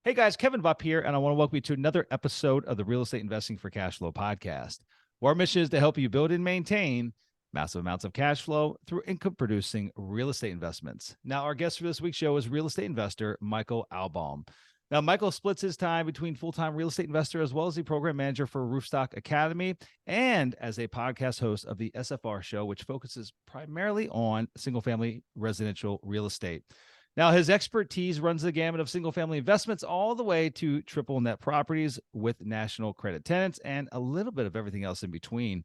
Hey guys, Kevin Bupp here, and I want to welcome you to another episode of the Real Estate Investing for Cashflow podcast. Our mission is to help you build and maintain massive amounts of cash flow through income producing real estate investments. Now, our guest for this week's show is real estate investor Michael Albaum. Now, Michael splits his time between full-time real estate investor as well as the program manager for Roofstock Academy and as a podcast host of the SFR show, which focuses primarily on single-family residential real estate. Now, his expertise runs the gamut of single-family investments all the way to triple net properties with national credit tenants and a little bit of everything else in between.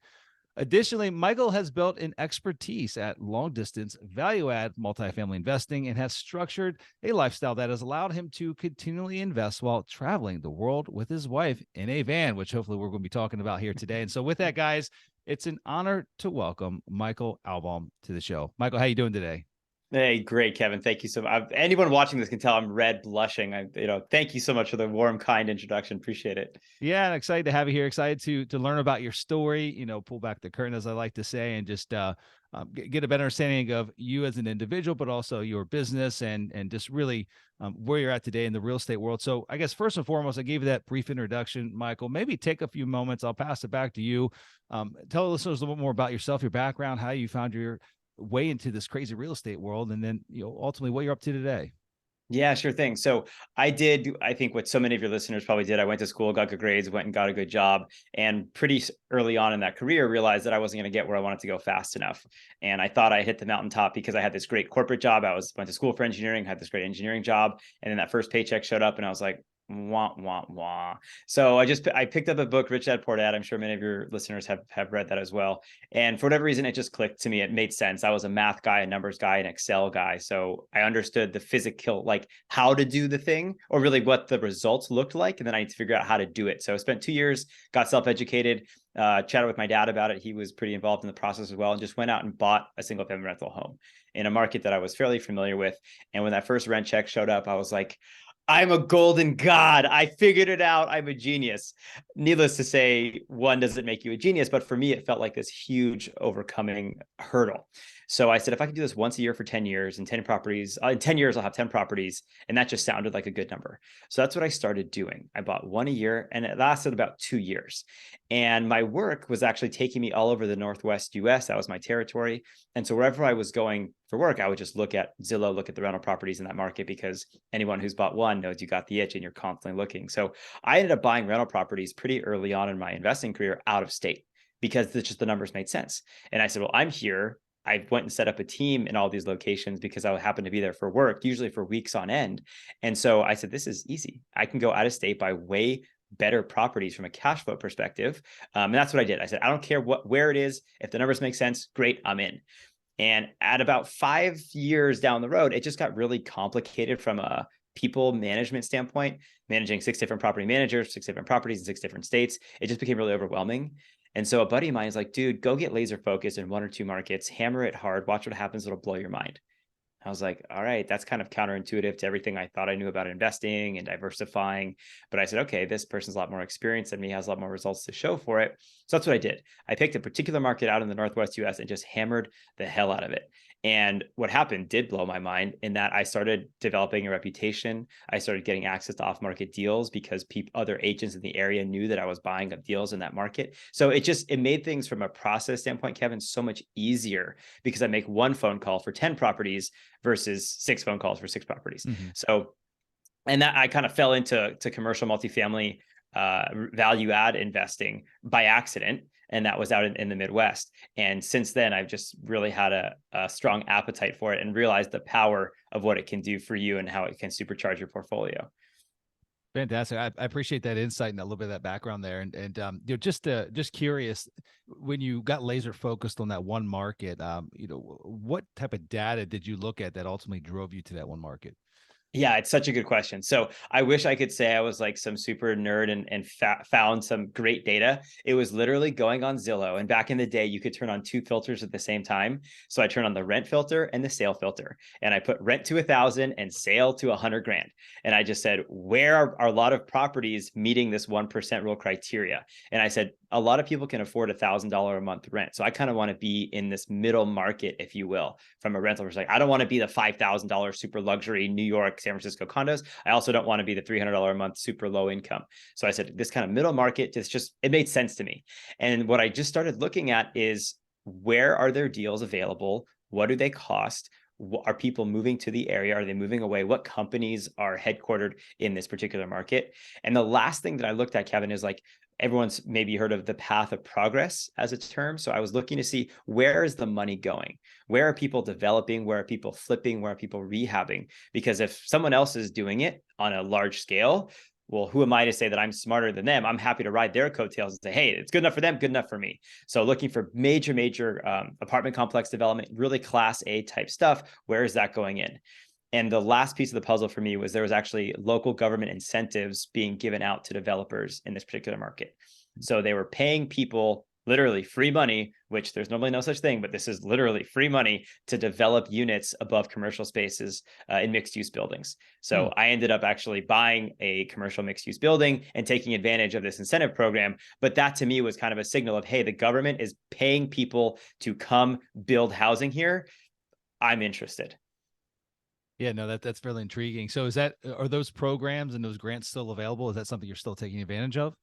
Additionally, Michael has built an expertise at long-distance value-add multifamily investing and has structured a lifestyle that has allowed him to continually invest while traveling the world with his wife in a van, which hopefully we're going to be talking about here today. And so with that, guys, it's an honor to welcome Michael Albaum to the show. Michael, how you doing today? Hey, great, Kevin. Thank you so much. Anyone watching this can tell I'm red blushing. Thank you so much for the warm, kind introduction. Appreciate it. Yeah, I'm excited to have you here. Excited to learn about your story. Pull back the curtain, as I like to say, and just get a better understanding of you as an individual, but also your business and just really where you're at today in the real estate world. So, I guess first and foremost, I gave you that brief introduction, Michael. Maybe take a few moments. I'll pass it back to you. Tell the listeners a little bit more about yourself, your background, how you found your way into this crazy real estate world, and then ultimately what you're up to today. Yeah, sure thing. So I think what so many of your listeners probably did. I went to school, got good grades, went and got a good job, and pretty early on in that career realized that I wasn't going to get where I wanted to go fast enough. And I thought I hit the mountaintop because I had this great corporate job. Went to school for engineering, had this great engineering job, and then that first paycheck showed up, and I was like, wah, wah, wah. So I picked up a book, Rich Dad Poor Dad. I'm sure many of your listeners have read that as well. And for whatever reason, it just clicked to me. It made sense. I was a math guy, a numbers guy, an Excel guy. So I understood the physical, like how to do the thing or really what the results looked like. And then I need to figure out how to do it. So I spent 2 years, got self-educated, chatted with my dad about it. He was pretty involved in the process as well, and just went out and bought a single family rental home in a market that I was fairly familiar with. And when that first rent check showed up, I was like, I'm a golden god. I figured it out. I'm a genius. Needless to say, one doesn't make you a genius, but for me, it felt like this huge overcoming hurdle. So I said, if I could do this once a year for 10 years and 10 properties, in 10 years, I'll have 10 properties. And that just sounded like a good number. So that's what I started doing. I bought one a year and it lasted about 2 years. And my work was actually taking me all over the Northwest US. That was my territory. And so wherever I was going for work, I would just look at Zillow, look at the rental properties in that market, because anyone who's bought one knows you got the itch and you're constantly looking. So I ended up buying rental properties pretty early on in my investing career out of state because the numbers made sense. And I said, well, I'm here. I went and set up a team in all these locations because I happened to be there for work, usually for weeks on end. And so I said, this is easy. I can go out of state, buy way better properties from a cash flow perspective. And that's what I did. I said, I don't care where it is. If the numbers make sense, great, I'm in. And at about 5 years down the road, it just got really complicated from a people management standpoint, managing 6 different property managers, 6 different properties in 6 different states. It just became really overwhelming. And so a buddy of mine is like, dude, go get laser focused in 1 or 2 markets, hammer it hard, watch what happens. It'll blow your mind. I was like, all right, that's kind of counterintuitive to everything I thought I knew about investing and diversifying. But I said, okay, this person's a lot more experienced than me, has a lot more results to show for it. So that's what I did. I picked a particular market out in the Northwest US and just hammered the hell out of it. And what happened did blow my mind in that I started developing a reputation. I started getting access to off-market deals because other agents in the area knew that I was buying up deals in that market. So it made things from a process standpoint, Kevin, so much easier because I make 1 phone call for 10 properties versus 6 phone calls for 6 properties. Mm-hmm. So, and that I kind of fell into commercial multifamily value add investing by accident. And that was out in the Midwest. And since then, I've just really had a strong appetite for it and realized the power of what it can do for you and how it can supercharge your portfolio. Fantastic. I appreciate that insight and a little bit of that background there. And just curious, when you got laser focused on that one market, what type of data did you look at that ultimately drove you to that one market? Yeah, it's such a good question. So I wish I could say I was like some super nerd and found some great data. It was literally going on Zillow. And back in the day, you could turn on 2 filters at the same time. So I turned on the rent filter and the sale filter. And I put rent to 1,000 and sale to 100 grand. And I just said, where are a lot of properties meeting this 1% rule criteria? And I said, a lot of people can afford $1,000 a month rent. So I kind of want to be in this middle market, if you will, from a rental perspective. I don't want to be the $5,000 super luxury New York York, San Francisco condos. I also don't want to be the $300 a month, super low income. So I said, this kind of middle market, it made sense to me. And what I just started looking at is, where are there deals available? What do they cost? Are people moving to the area? Are they moving away? What companies are headquartered in this particular market? And the last thing that I looked at, Kevin, is like, everyone's maybe heard of the path of progress as a term. So I was looking to see, where is the money going? Where are people developing? Where are people flipping? Where are people rehabbing? Because if someone else is doing it on a large scale, well, who am I to say that I'm smarter than them? I'm happy to ride their coattails and say, hey, it's good enough for them, good enough for me. So looking for major apartment complex development, really class A type stuff. Where is that going in? And the last piece of the puzzle for me was, there was actually local government incentives being given out to developers in this particular market. So they were paying people literally free money, which there's normally no such thing, but this is literally free money to develop units above commercial spaces in mixed use buildings. So I ended up actually buying a commercial mixed use building and taking advantage of this incentive program. But that to me was kind of a signal of, hey, the government is paying people to come build housing here. I'm interested. Yeah, no, that's fairly intriguing. So are those programs and those grants still available? Is that something you're still taking advantage of?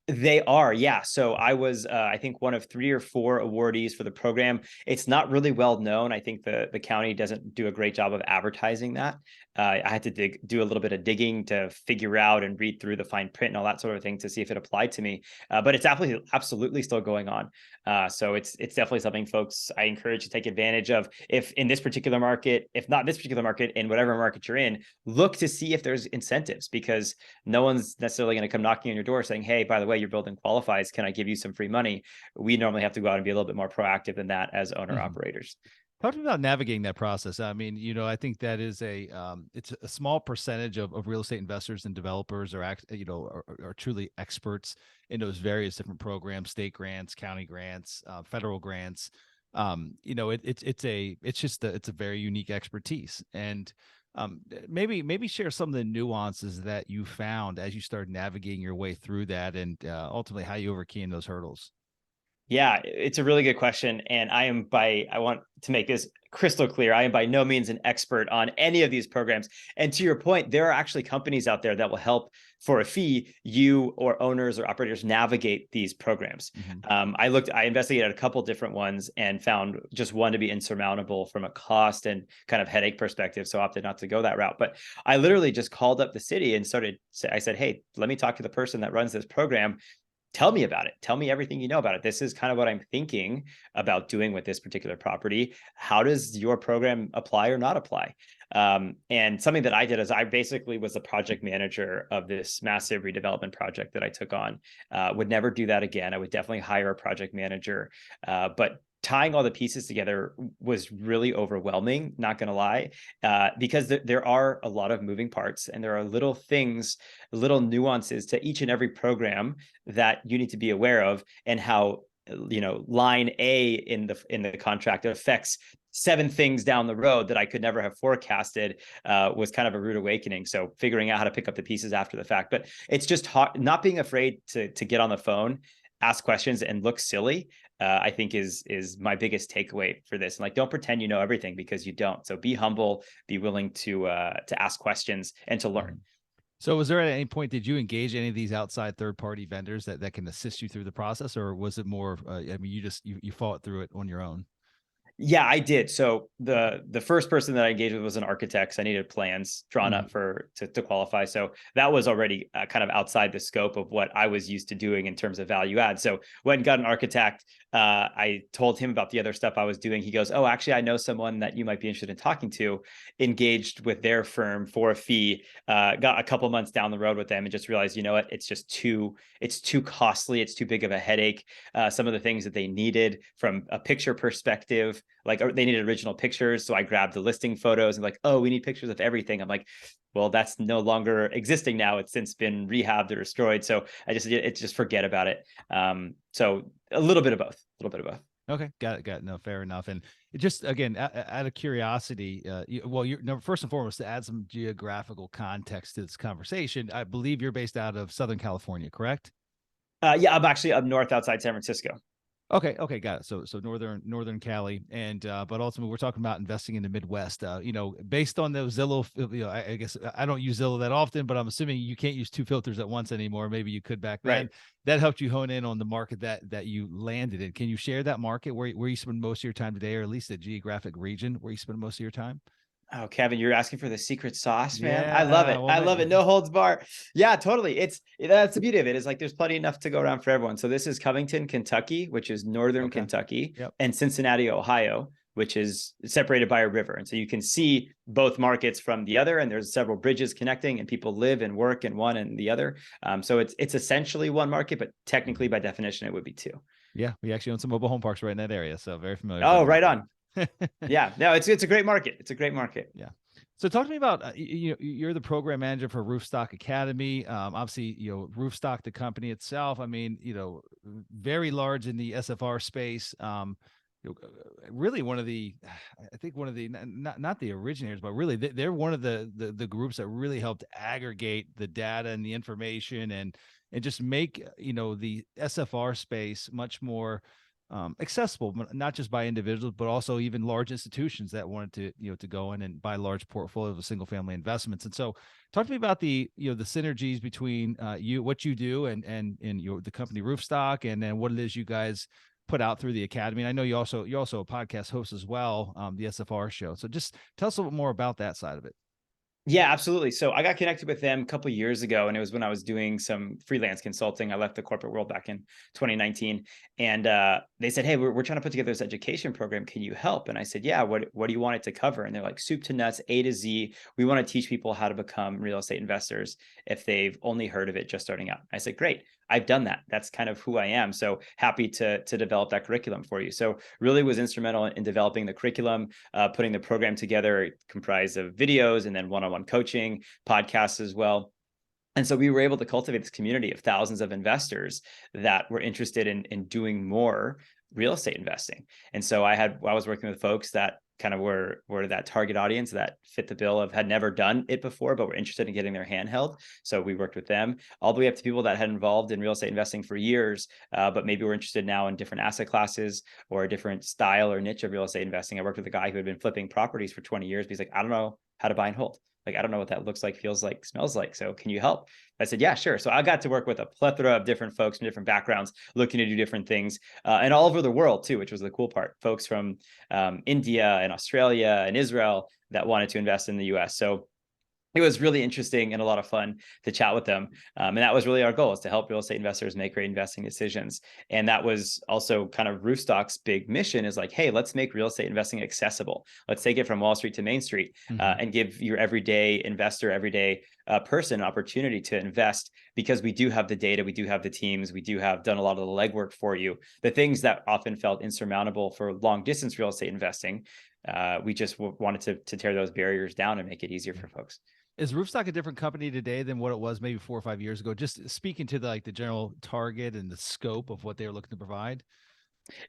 They are, yeah. So I was, I think, one of 3 or 4 awardees for the program. It's not really well known. I think the county doesn't do a great job of advertising that. I had to do a little bit of digging to figure out and read through the fine print and all that sort of thing to see if it applied to me. But it's absolutely still going on. So it's definitely something, folks, I encourage you to take advantage of. If in this particular market, if not this particular market, in whatever market you're in, look to see if there's incentives, because no one's necessarily going to come knocking on your door saying, hey, by the way, your building qualifies, can I give you some free money? We normally have to go out and be a little bit more proactive than that as owner operators. Talk to me about navigating that process. I mean, I think that is it's a small percentage of real estate investors and developers are truly experts in those various different programs, state grants, county grants, federal grants. It's a very unique expertise. And maybe share some of the nuances that you found as you started navigating your way through that, and ultimately how you overcame those hurdles. Yeah, it's a really good question. And I want to make this crystal clear. I am by no means an expert on any of these programs. And to your point, there are actually companies out there that will help for a fee you or owners or operators navigate these programs. I investigated a couple different ones and found just one to be insurmountable from a cost and kind of headache perspective. So opted not to go that route. But I literally just called up the city and I said, hey, let me talk to the person that runs this program. Tell me about it. Tell me everything you know about it. This is kind of what I'm thinking about doing with this particular property. How does your program apply or not apply? And something that I did is I basically was the project manager of this massive redevelopment project that I took on. Would never do that again. I would definitely hire a project manager. But tying all the pieces together was really overwhelming, not going to lie, because there are a lot of moving parts, and there are little things, little nuances to each and every program that you need to be aware of, and how line A in the contract affects 7 things down the road that I could never have forecasted. Was kind of a rude awakening. So figuring out how to pick up the pieces after the fact. But it's just not being afraid to get on the phone, ask questions, and look silly. I think is my biggest takeaway for this. And like, don't pretend you know everything, because you don't. So be humble, be willing to ask questions and to learn. So was there at any point, did you engage any of these outside third-party vendors that can assist you through the process, or was it more, you fought through it on your own? Yeah, I did. So the first person that I engaged with was an architect. So I needed plans drawn up to qualify. So that was already kind of outside the scope of what I was used to doing in terms of value add. So went and got an architect. I told him about the other stuff I was doing. He goes, oh, actually, I know someone that you might be interested in talking to. Engaged with their firm for a fee. Got a couple months down the road with them and just realized, you know what, it's too costly. It's too big of a headache. Some of the things that they needed from a picture perspective, like they needed original pictures. So I grabbed the listing photos and like, oh, we need pictures of everything. I'm like, well, that's no longer existing now. It's since been rehabbed or destroyed. So it's just forget about it. So a little bit of both, Okay. Got it. No, fair enough. And it just, again, out of curiosity, first and foremost, to add some geographical context to this conversation, I believe you're based out of Southern California, correct? Yeah, I'm actually up north outside San Francisco. Okay, got it. So northern Cali, and but ultimately we're talking about investing in the Midwest. Based on those Zillow, I guess I don't use Zillow that often, but I'm assuming you can't use two filters at once anymore. Maybe you could back Right. then. That helped you hone in on the market that you landed in. Can you share that market where you spend most of your time today, or at least the geographic region where you spend most of your time? Oh, Kevin, you're asking for the secret sauce, man. I love Yeah, it. well, I love it. No holds bar. Yeah, totally. That's the beauty of it. Is like there's plenty enough to go around for everyone. So this is Covington, Kentucky, which is northern okay, Kentucky, yep. and Cincinnati, Ohio, which is separated by a river. And so you can see both markets from the other, and there's several bridges connecting, and people live and work in one and the other. So it's essentially one market, but technically by definition it would be two. Yeah, we actually own some mobile home parks right in that area, so very familiar with that Oh, right market. on. Yeah, no, it's a great market. It's a great market. Yeah. So talk to me about you're the program manager for Roofstock Academy. Obviously, Roofstock, the company itself. I mean, very large in the SFR space. Really one of the, I think one of the not the originators, but really they're one of the groups that really helped aggregate the data and the information and just make the SFR space much more accessible, not just by individuals, but also even large institutions that wanted to go in and buy large portfolios of single family investments. And so talk to me about the synergies between what you do and the company Roofstock, and then what it is you guys put out through the academy. And I know you're also a podcast host as well, the SFR show. So just tell us a little bit more about that side of it. Yeah, absolutely. So I got connected with them a couple of years ago, and it was when I was doing some freelance consulting. I left the corporate world back in 2019, and they said, "Hey, we're trying to put together this education program. Can you help?" And I said, "Yeah. What do you want it to cover?" And they're like, "Soup to nuts, A to Z. We want to teach people how to become real estate investors if they've only heard of it just starting out." I said, "Great. I've done that. That's kind of who I am. So happy to develop that curriculum for you." So really was instrumental in developing the curriculum, putting the program together, comprised of videos and then one-on-one coaching, podcasts as well. And so we were able to cultivate this community of thousands of investors that were interested in doing more real estate investing. And so I was working with folks that kind of were that target audience that fit the bill of had never done it before, but were interested in getting their hand held. So we worked with them all the way up to people that had involved in real estate investing for years, but maybe were interested now in different asset classes or a different style or niche of real estate investing. I worked with a guy who had been flipping properties for 20 years, but he's like, "I don't know how to buy and hold. Like, I don't know what that looks like, feels like, smells like. So can you help?" I said, "Yeah, sure." So I got to work with a plethora of different folks from different backgrounds looking to do different things, and all over the world too, which was the cool part. Folks from India and Australia and Israel that wanted to invest in the US. So it was really interesting and a lot of fun to chat with them. And that was really our goal, is to help real estate investors make great investing decisions. And that was also kind of Roofstock's big mission, is like, hey, let's make real estate investing accessible. Let's take it from Wall Street to Main Street, and give your everyday investor, everyday person an opportunity to invest, because we do have the data, we do have the teams, we do have done a lot of the legwork for you. The things that often felt insurmountable for long distance real estate investing, we just wanted to tear those barriers down and make it easier for folks. Is Roofstock a different company today than what it was maybe 4 or 5 years ago? Just speaking to the general target and the scope of what they were looking to provide.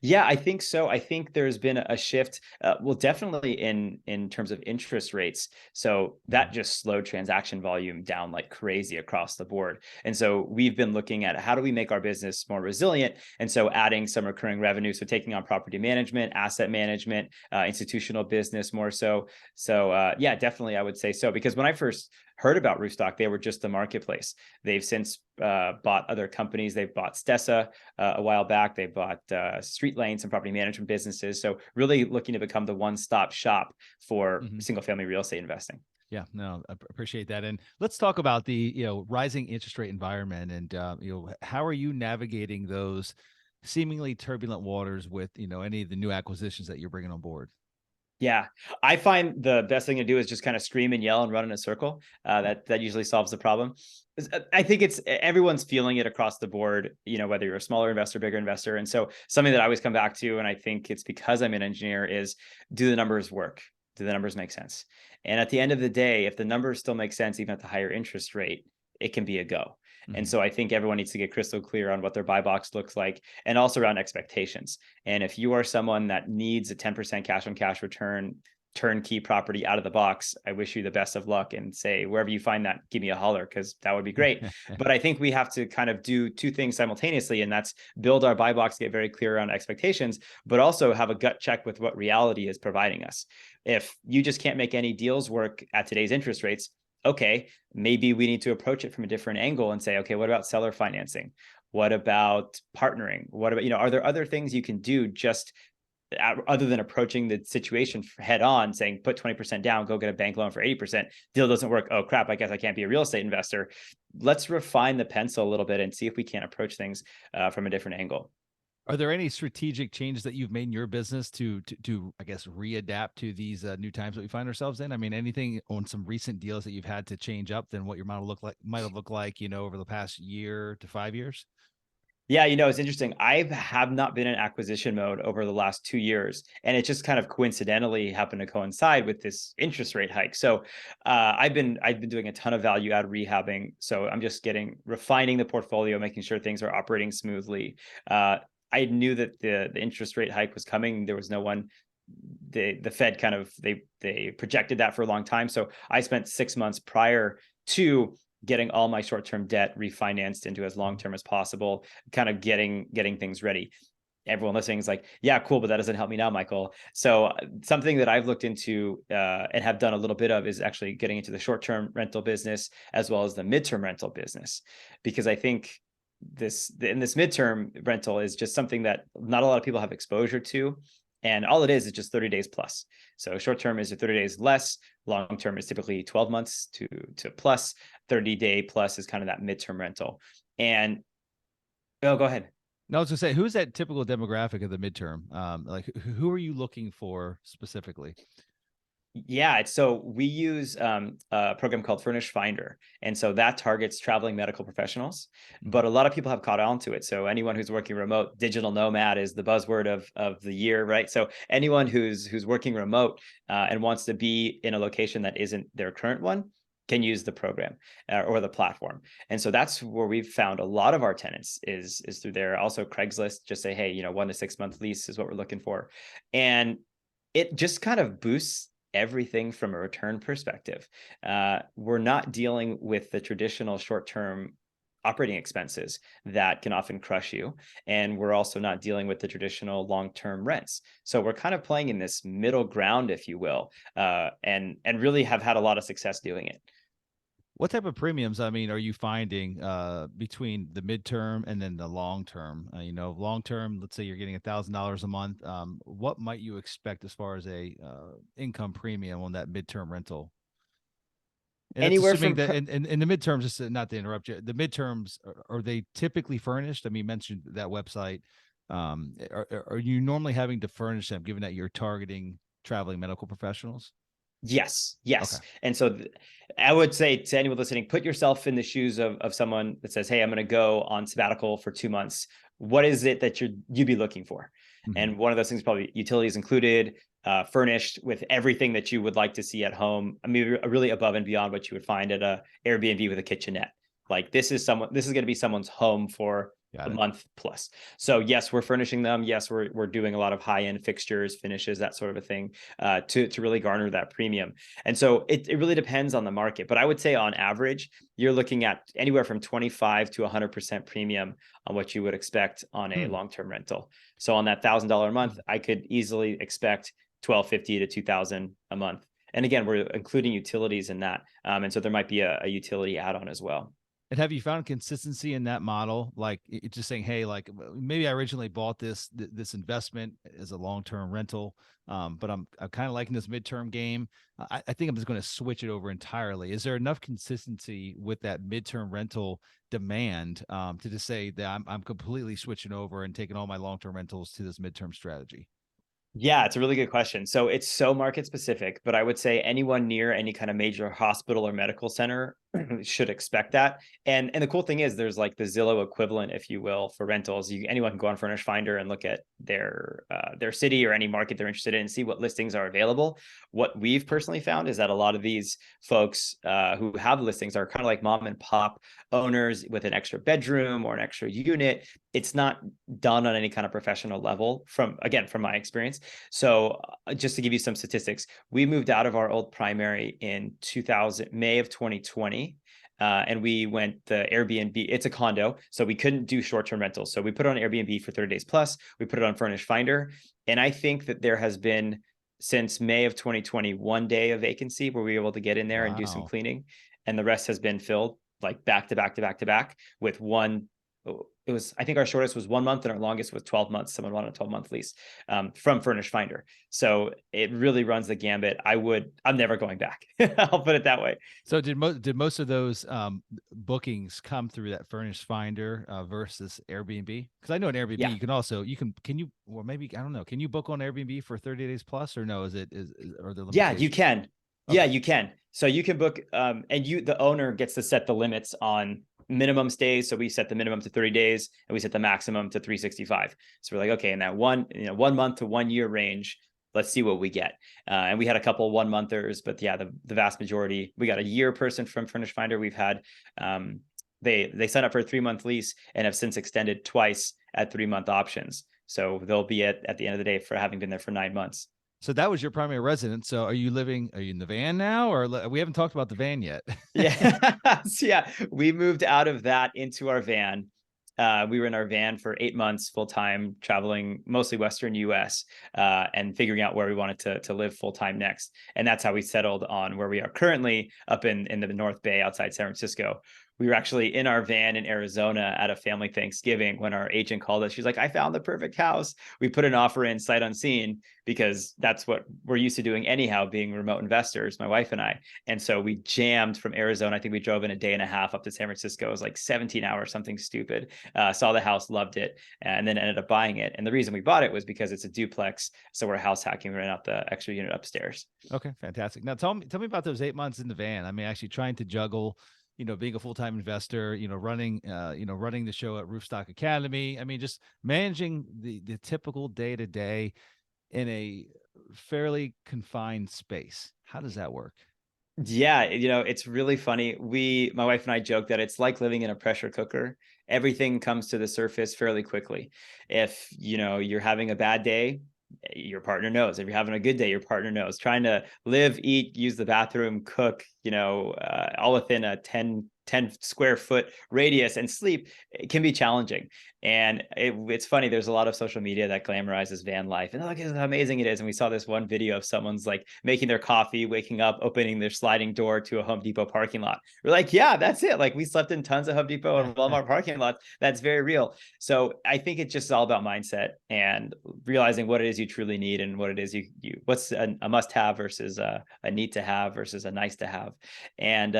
Yeah, I think so. I think there's been a shift, well, definitely in terms of interest rates. So that just slowed transaction volume down like crazy across the board. And so we've been looking at how do we make our business more resilient? And so adding some recurring revenue, so taking on property management, asset management, institutional business more so. So yeah, definitely I would say so, because when I first heard about Roofstock, they were just the marketplace. They've since bought other companies. They've bought Stessa a while back. They bought Street Lane, some property management businesses. So really looking to become the one-stop shop for single-family real estate investing. Yeah, no, I appreciate that. And let's talk about the rising interest rate environment, and how are you navigating those seemingly turbulent waters with any of the new acquisitions that you're bringing on board? Yeah, I find the best thing to do is just kind of scream and yell and run in a circle. That usually solves the problem. I think it's everyone's feeling it across the board, whether you're a smaller investor, bigger investor. And so something that I always come back to, and I think it's because I'm an engineer, is, do the numbers work? Do the numbers make sense? And at the end of the day, if the numbers still make sense, even at the higher interest rate, it can be a go. And so I think everyone needs to get crystal clear on what their buy box looks like, and also around expectations. And if you are someone that needs a 10% cash on cash return turnkey property out of the box, I wish you the best of luck and say, wherever you find that, give me a holler, because that would be great. But I think we have to kind of do two things simultaneously, and that's build our buy box, get very clear on expectations, but also have a gut check with what reality is providing us. If you just can't make any deals work at today's interest rates, okay, maybe we need to approach it from a different angle and say, okay, what about seller financing? What about partnering? What about, are there other things you can do just other than approaching the situation head on, saying put 20% down, go get a bank loan for 80%, deal doesn't work, oh crap, I guess I can't be a real estate investor. Let's refine the pencil a little bit and see if we can't approach things from a different angle. Are there any strategic changes that you've made in your business to I guess readapt to these new times that we find ourselves in? I mean, anything on some recent deals that you've had to change up than what your model might have looked like, over the past year to 5 years? Yeah, it's interesting. I have not been in acquisition mode over the last 2 years, and it just kind of coincidentally happened to coincide with this interest rate hike. So I've been doing a ton of value add rehabbing. So I'm just refining the portfolio, making sure things are operating smoothly. I knew that the interest rate hike was coming. There was no one. The Fed kind of they projected that for a long time. So I spent 6 months prior to getting all my short-term debt refinanced into as long-term as possible, kind of getting things ready. Everyone listening is like, yeah, cool, but that doesn't help me now, Michael. So something that I've looked into and have done a little bit of is actually getting into the short-term rental business as well as the midterm rental business, because I think this midterm rental is just something that not a lot of people have exposure to. And all it is just 30 days plus. So short term is 30 days less. Long term is typically 12 months to plus. 30-day plus is kind of that midterm rental. And go ahead. No, I was gonna say, who's that typical demographic of the midterm? Like, who are you looking for specifically? Yeah, so we use a program called Furnish Finder. And so that targets traveling medical professionals, but a lot of people have caught on to it. So anyone who's working remote, digital nomad is the buzzword of the year, right? So anyone who's working remote and wants to be in a location that isn't their current one can use the program or the platform. And so that's where we've found a lot of our tenants is through there. Also Craigslist, just say, hey, 1 to 6 month lease is what we're looking for. And it just kind of boosts everything from a return perspective. We're not dealing with the traditional short-term operating expenses that can often crush you. And we're also not dealing with the traditional long-term rents. So we're kind of playing in this middle ground, if you will, and really have had a lot of success doing it. What type of premiums, are you finding between the midterm and then the long term? Long term, let's say you're getting $1,000 a month. What might you expect as far as a income premium on that midterm rental? And that's Anywhere assuming from that in the midterms, just not to interrupt you, the midterms, are they typically furnished? You mentioned that website. Are you normally having to furnish them, given that you're targeting traveling medical professionals? Yes. Okay. And so I would say to anyone listening, put yourself in the shoes of someone that says, hey, I'm going to go on sabbatical for 2 months. What is it that you'd be looking for? Mm-hmm. And one of those things, probably utilities included, furnished with everything that you would like to see at home. Really above and beyond what you would find at a Airbnb with a kitchenette. Like this is going to be someone's home for a month plus. So yes, we're furnishing them. Yes, we're doing a lot of high-end fixtures, finishes, that sort of a thing, to really garner that premium. And so it really depends on the market. But I would say on average, you're looking at anywhere from 25 to 100% premium on what you would expect on a long-term rental. So on that $1,000 a month, I could easily expect $1,250 to $2,000 a month. And again, we're including utilities in that. And so there might be a utility add-on as well. And have you found consistency in that model? Like it's just saying, hey, like maybe I originally bought this investment as a long-term rental, but I'm kind of liking this midterm game. I think I'm just going to switch it over entirely. Is there enough consistency with that midterm rental demand to just say that I'm completely switching over and taking all my long-term rentals to this midterm strategy? Yeah, it's a really good question. So it's so market specific, but I would say anyone near any kind of major hospital or medical center should expect that. And the cool thing is there's like the Zillow equivalent, if you will, for rentals. Anyone can go on Furnish Finder and look at their city or any market they're interested in and see what listings are available. What we've personally found is that a lot of these folks who have listings are kind of like mom and pop owners with an extra bedroom or an extra unit. It's not done on any kind of professional level from my experience. So just to give you some statistics, we moved out of our old primary in May of 2020. And we went the Airbnb. It's a condo, so we couldn't do short-term rentals. So we put it on Airbnb for 30 days plus. We put it on Furnish Finder. And I think that there has been, since May of 2020, 1 day of vacancy where we were able to get in there and do some cleaning. And the rest has been filled like back to back to back to back with one. It was, I think our shortest was 1 month and our longest was 12 months. Someone wanted a 12-month lease from Furnish Finder. So it really runs the gambit. I'm never going back. I'll put it that way. So did most of those bookings come through that Furnish Finder versus Airbnb? Because I know an Airbnb, Yeah. or maybe, I don't know, can you book on Airbnb for 30 days plus, or no? Are there limitations? Yeah, you can. Okay. Yeah, you can. So you can book, and the owner gets to set the limits on minimum stays. So we set the minimum to 30 days and we set the maximum to 365. So we're like, okay, in that 1 month to 1 year range, let's see what we get. And we had a couple 1 monthers, but yeah, the vast majority, we got a year person from Furnish Finder. We've had, they signed up for a 3-month lease and have since extended twice at 3-month options. So they'll be at the end of the day for having been there for 9 months. So that was your primary residence. So are you in the van now, or we haven't talked about the van yet? Yeah. So yeah, we moved out of that into our van. We were in our van for 8 months, full-time, traveling mostly Western US, and figuring out where we wanted to live full-time next. And that's how we settled on where we are currently up in the North Bay outside San Francisco. We were actually in our van in Arizona at a family Thanksgiving when our agent called us. She's like, I found the perfect house. We put an offer in sight unseen because that's what we're used to doing anyhow, being remote investors, my wife and I. And so we jammed from Arizona. I think we drove in a day and a half up to San Francisco. It was like 17 hours, something stupid. Saw the house, loved it, and then ended up buying it. And the reason we bought it was because it's a duplex. So we're house hacking, right out the extra unit upstairs. Okay, fantastic. Now tell me about those 8 months in the van. I mean, actually trying to juggle, being a full-time investor, running the show at Roofstock Academy. I mean, just managing the typical day-to-day in a fairly confined space. How does that work? Yeah, it's really funny. My wife and I joke that it's like living in a pressure cooker. Everything comes to the surface fairly quickly. If, you're having a bad day, your partner knows. If you're having a good day, your partner knows. Trying to live, eat, use the bathroom, cook, all within a 10 square foot radius and sleep, it can be challenging. And it's funny, there's a lot of social media that glamorizes van life and look how amazing it is. And we saw this one video of someone's like making their coffee, waking up, opening their sliding door to a Home Depot parking lot. We're like, yeah, that's it. Like we slept in tons of Home Depot and Walmart parking lots. That's very real. So I think it's just all about mindset and realizing what it is you truly need and what it is what's a must have versus a need to have versus a nice to have. And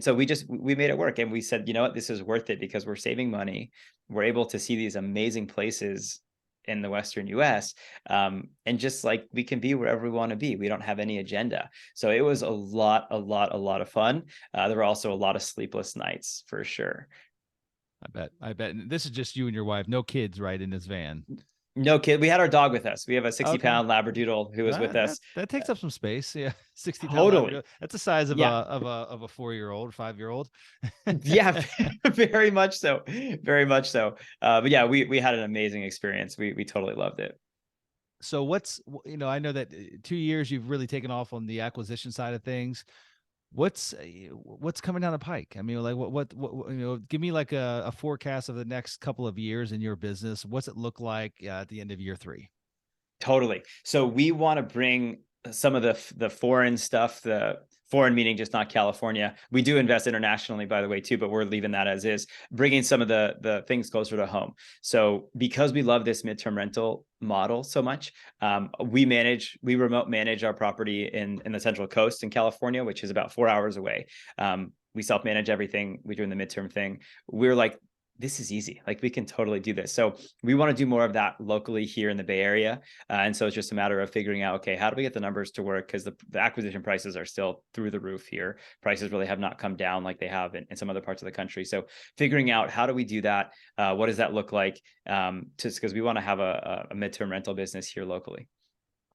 so we made it work. And we said, you know what, this is worth it because we're saving money. We're able to see these amazing places in the Western US. And just like we can be wherever we want to be. We don't have any agenda. So it was a lot of fun. There were also a lot of sleepless nights for sure. I bet. And this is just you and your wife, no kids, right, in this van? No kid. We had our dog with us. We have a 60-pound Labradoodle who was with us. That takes up some space. Yeah, 60 pound. Totally. That's the size of a 4-year-old, 5-year-old. Yeah, very much so. Very much so. But yeah, we had an amazing experience. We totally loved it. So I know that 2 years you've really taken off on the acquisition side of things. What's coming down the pike? I mean, like what give me like a forecast of the next couple of years in your business. What's it look like at the end of year 3? Totally. So we want to bring some of the foreign stuff, the foreign meaning just not California. We do invest internationally, by the way, too, but we're leaving that as is, bringing some of the things closer to home. So because we love this midterm rental model so much, we remote manage our property in the Central Coast in California, which is about 4 hours away. We self-manage everything. We're doing the midterm thing. We're like this is easy. Like we can totally do this. So we want to do more of that locally here in the Bay Area. And so it's just a matter of figuring out, okay, how do we get the numbers to work? Because the acquisition prices are still through the roof here. Prices really have not come down like they have in some other parts of the country. So figuring out how do we do that? What does that look like? Just because we want to have a midterm rental business here locally.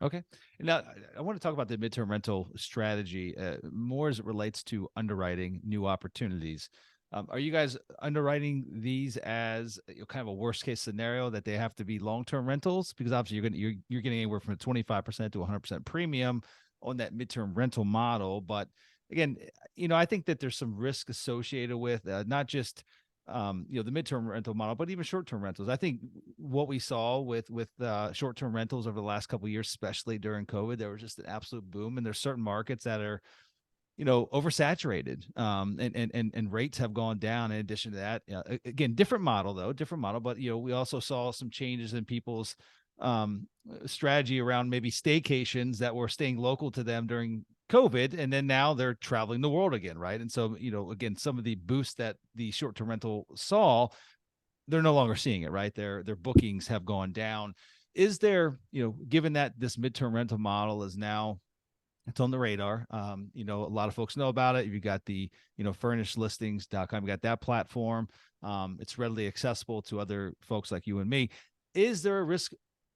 Okay. Now, I want to talk about the midterm rental strategy more as it relates to underwriting new opportunities. Are you guys underwriting these as kind of a worst case scenario that they have to be long-term rentals? Because obviously you're getting anywhere from a 25% to 100% premium on that midterm rental model. But again, I think that there's some risk associated with not just the midterm rental model, but even short-term rentals. I think what we saw with short-term rentals over the last couple of years, especially during COVID, there was just an absolute boom. And there's certain markets that are oversaturated, and rates have gone down. In addition to that, again, different model, but we also saw some changes in people's strategy around maybe staycations that were staying local to them during COVID, and then now they're traveling the world again, right? And so, again, some of the boost that the short-term rental saw, they're no longer seeing it, right? Their bookings have gone down. Is there, given that this midterm rental model is now, it's on the radar. A lot of folks know about it. You got the, furnishedlistings.com. You got that platform. It's readily accessible to other folks like you and me. Is there a risk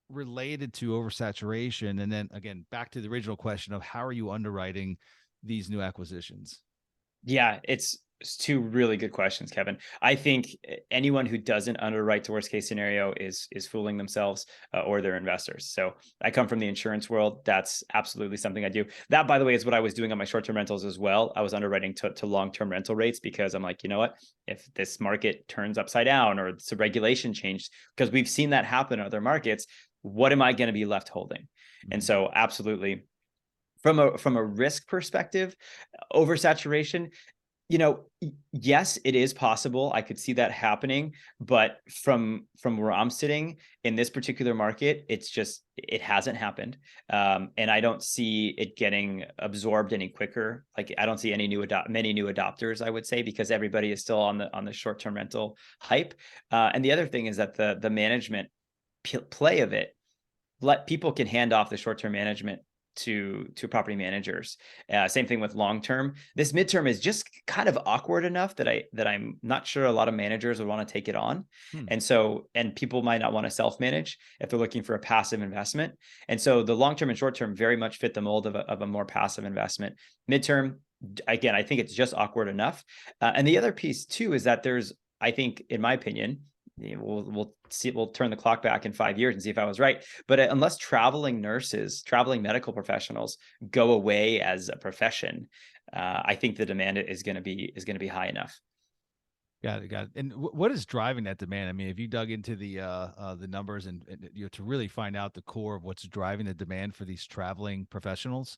related to oversaturation? And then again, back to the original question of how are you underwriting these new acquisitions? Yeah, it's two really good questions, Kevin. I think anyone who doesn't underwrite to worst case scenario is fooling themselves or their investors. So I come from the insurance world. That's absolutely something I do. That, by the way, is what I was doing on my short-term rentals as well. I was underwriting to long-term rental rates because I'm like, you know what? If this market turns upside down or some regulation changed, because we've seen that happen in other markets, what am I going to be left holding? Mm-hmm. And so absolutely. From a risk perspective, oversaturation, yes, it is possible. I could see that happening, but from where I'm sitting in this particular market, it hasn't happened, and I don't see it getting absorbed any quicker. Like I don't see many new adopters, I would say, because everybody is still on the short-term rental hype. And the other thing is that the management play of it, people can hand off the short-term management to property managers. Same thing with long-term. This midterm is just kind of awkward enough that I'm not sure a lot of managers would want to take it on. And people might not want to self-manage if they're looking for a passive investment. And so the long-term and short-term very much fit the mold of a more passive investment. Midterm, again, I think it's just awkward enough. And the other piece too is that there's, I think, in my opinion, we'll see. We'll turn the clock back in 5 years and see if I was right. But unless traveling medical professionals go away as a profession, I think the demand is going to be high enough. Got it. And what is driving that demand? I mean, if you dug into the numbers and to really find out the core of what's driving the demand for these traveling professionals.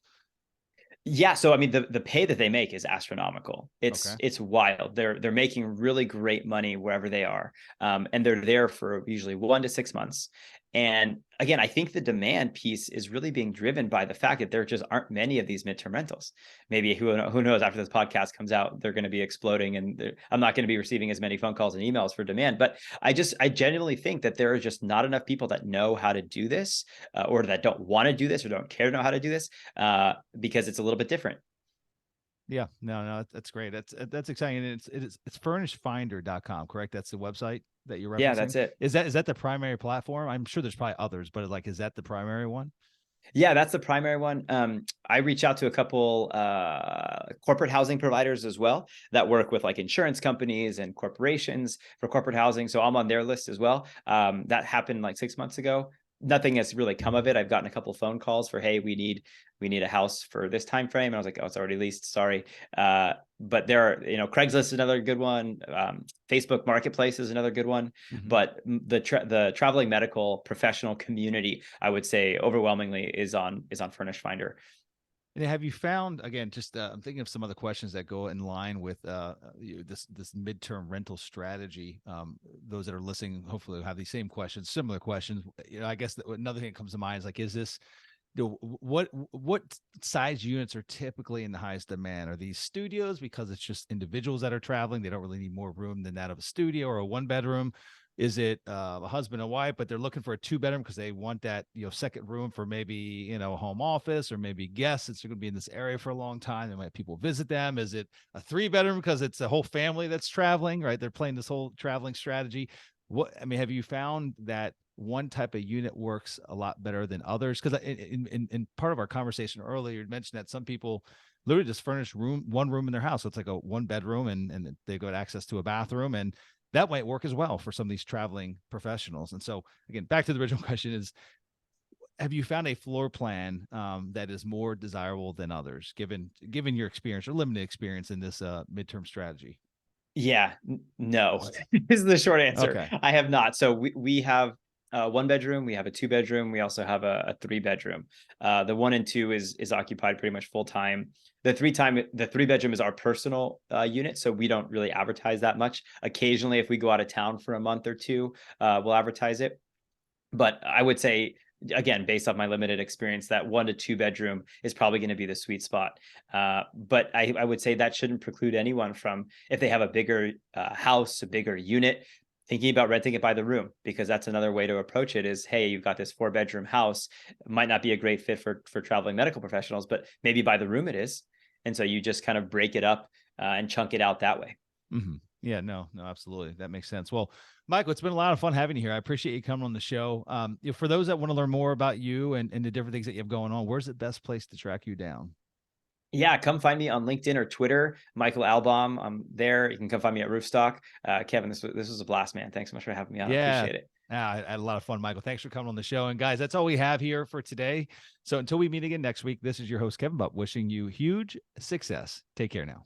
Yeah, so I mean, the pay that they make is astronomical. It's wild. They're making really great money wherever they are, and they're there for usually 1 to 6 months. And again, I think the demand piece is really being driven by the fact that there just aren't many of these midterm rentals. Maybe who knows, after this podcast comes out, they're going to be exploding, and I'm not going to be receiving as many phone calls and emails for demand. But I genuinely think that there are just not enough people that know how to do this, or that don't want to do this, or don't care to know how to do this, because it's a little bit different. Yeah, no, that's great. That's exciting. And it's furnishedfinder.com, correct? That's the website that you're referencing. Yeah, that's it. Is that the primary platform? I'm sure there's probably others, but is that the primary one? Yeah, that's the primary one. I reach out to a couple corporate housing providers as well that work with like insurance companies and corporations for corporate housing. So I'm on their list as well. That happened like 6 months ago. Nothing has really come of it. I've gotten a couple of phone calls for, hey, we need a house for this time frame. And I was like, oh, it's already leased. Sorry. But there are, Craigslist is another good one. Facebook Marketplace is another good one. Mm-hmm. But the traveling medical professional community, I would say overwhelmingly is on Furnish Finder. And have you found, again, just I'm thinking of some other questions that go in line with this midterm rental strategy. Those that are listening hopefully have these same questions, similar questions. I guess another thing that comes to mind is like, is this what size units are typically in the highest demand? Are these studios because it's just individuals that are traveling? They don't really need more room than that of a studio or a one bedroom. Is it a husband and wife, but they're looking for a two bedroom because they want that, second room for maybe, a home office or maybe guests. It's going to be in this area for a long time. They might have people visit them. Is it a three bedroom because it's a whole family that's traveling, right? They're playing this whole traveling strategy. Have you found that one type of unit works a lot better than others? Because in part of our conversation earlier, you mentioned that some people literally just furnish one room in their house. So it's like a one bedroom and they got access to a bathroom, and that might work as well for some of these traveling professionals. And so again, back to the original question is, have you found a floor plan that is more desirable than others, given your experience or limited experience in this midterm strategy? Yeah, no, is the short answer. Okay. I have not. So we have a one bedroom, we have a two bedroom, we also have a three bedroom. The one and two is occupied pretty much full time. The three bedroom is our personal unit, so we don't really advertise that much. Occasionally, if we go out of town for a month or two, we'll advertise it. But I would say, again, based off my limited experience, that 1 to 2 bedroom is probably going to be the sweet spot. But I would say that shouldn't preclude anyone from, if they have a bigger house, a bigger unit, thinking about renting it by the room, because that's another way to approach it is, hey, you've got this 4 bedroom house. It might not be a great fit for traveling medical professionals, but maybe by the room it is. And so you just kind of break it up and chunk it out that way. Mm-hmm. Yeah, no, absolutely. That makes sense. Well, Michael, it's been a lot of fun having you here. I appreciate you coming on the show. For those that want to learn more about you and the different things that you have going on, where's the best place to track you down? Yeah, come find me on LinkedIn or Twitter, Michael Albaum. I'm there. You can come find me at Roofstock. Kevin, this was a blast, man. Thanks so much for having me on. I Yeah. appreciate it. I had a lot of fun, Michael. Thanks for coming on the show. And guys, that's all we have here for today. So until we meet again next week, this is your host, Kevin Bupp, wishing you huge success. Take care now.